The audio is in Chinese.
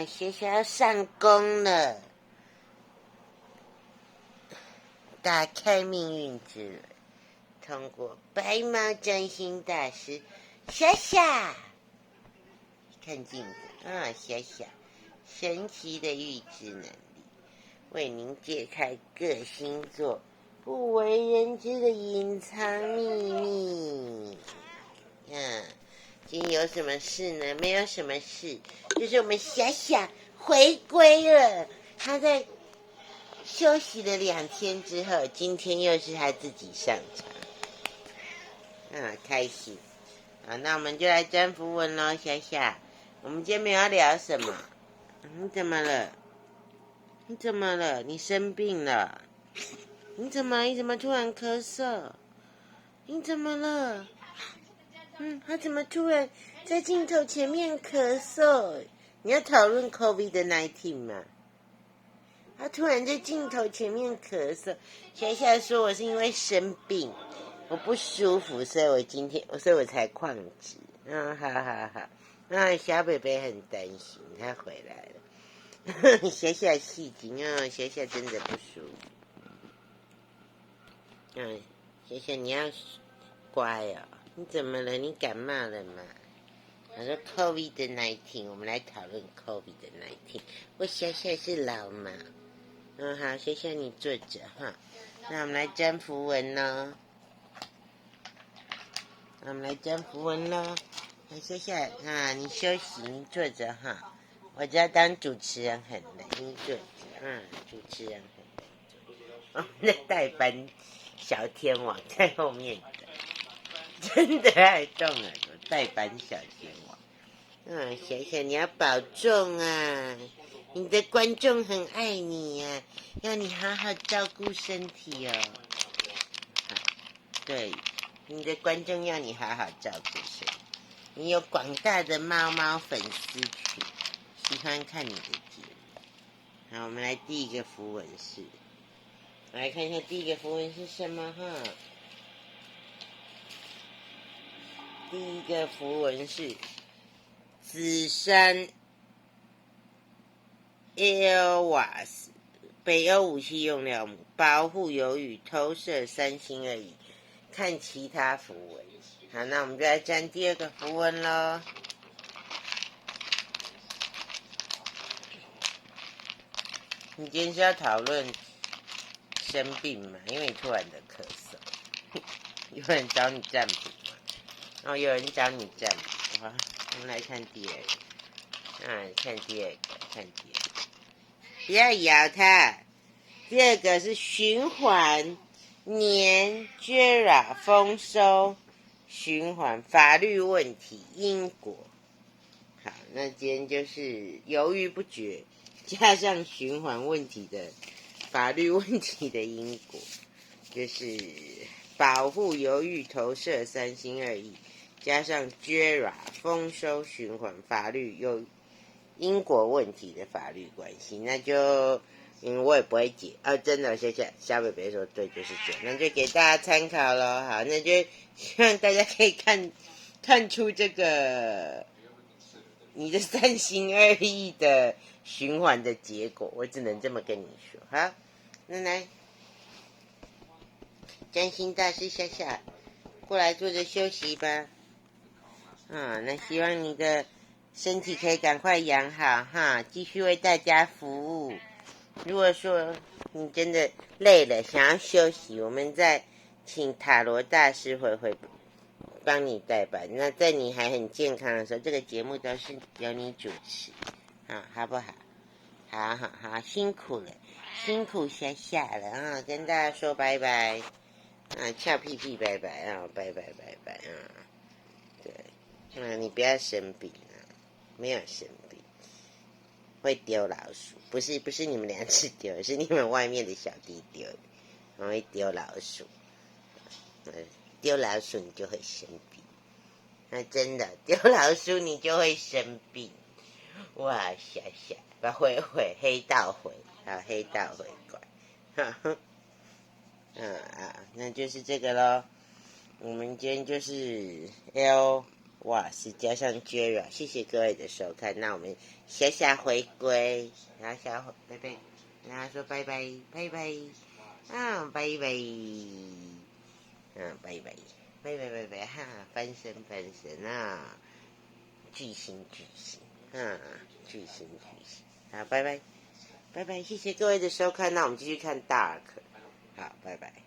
学校要上工了，打开命运之轮，通过白毛占星大师霞霞看镜子啊，霞霞神奇的预知能力，为您解开各星座不为人知的隐藏秘密。今天有什么事呢？没有什么事，就是我们霞霞回归了。她在休息了2天之后，今天又是她自己上场，开心。好，那我们就来占符文咯，霞霞。我们今天没有要聊什么？你怎么了？你怎么了？你生病了？你怎么突然咳嗽？你怎么了？他怎么突然在镜头前面咳嗽？你要讨论 COVID-19 吗？他突然在镜头前面咳嗽，霞霞说我是因为生病，我不舒服，所以我才旷职。好。小北北很担心，他回来了。霞霞戏精霞霞真的不舒服。霞霞你要乖哦。你怎么了？你感冒了吗？他说 COVID-19， 我们来讨论 COVID-19。我霞霞是老毛。好，霞霞你坐着哈。那我们来占符文咯。霞霞你休息，你坐着哈。我知道当主持人很累，你坐着。主持人很累。我们的代班小天王在后面的。真的爱动了，代班小天王。霞霞你要保重啊，你的观众很爱你啊，要你好好照顾身体哦。对，你的观众要你好好照顾身体。你有广大的猫猫粉丝群，喜欢看你的节目。好，我们来第一个符文是，我来看一下第一个符文是什么哈。第一个符文是紫杉 EOWAS 北欧武器用料母，保护犹豫，投射3星而已。看其他符文。好，那我们就来占第二个符文咯。你今天是要讨论生病吗？因为你突然的咳嗽。有人找你占卜吗？有人找你占卜。好，我们来看第二个。看第二个。不要咬它。第二个是循环年 Jera 丰收，循环法律问题因果。好，那今天就是犹豫不决，加上循环问题的法律问题的因果，就是保护犹豫投射3星2翼，加上 Jera 丰收循环法律有因果问题的法律关系，那就我也不会解真的，小北北说对，就是这样，那就给大家参考咯。好，那就希望大家可以看出这个你的3星2翼的循环的结果，我只能这么跟你说。好，那来占星大师夏夏过来坐着休息吧。那希望你的身体可以赶快养好哈，继续为大家服务。如果说你真的累了，想要休息，我们再请塔罗大师会帮你代班。那在你还很健康的时候，这个节目都是由你主持，好不好？好，辛苦了，辛苦霞霞了跟大家说拜拜翘屁屁拜拜拜拜对，你不要生病没有生病，会丢老鼠，不是你们2只丢，是你们外面的小弟丢的，会丢老鼠，丢老鼠你就会生病，真的丢老鼠你就会生病，哇霞霞，把灰黑道回，黑道回拐，那就是这个咯。我们今天就是哇，是加上 Jera， 谢谢各位的收看，那我们下回归，然后拜拜，然后说拜拜拜拜，啊拜拜，拜拜拜拜拜拜哈，翻身啊，巨星巨星，好拜拜拜拜，谢谢各位的收看，那我们继续看 Dark，好拜拜。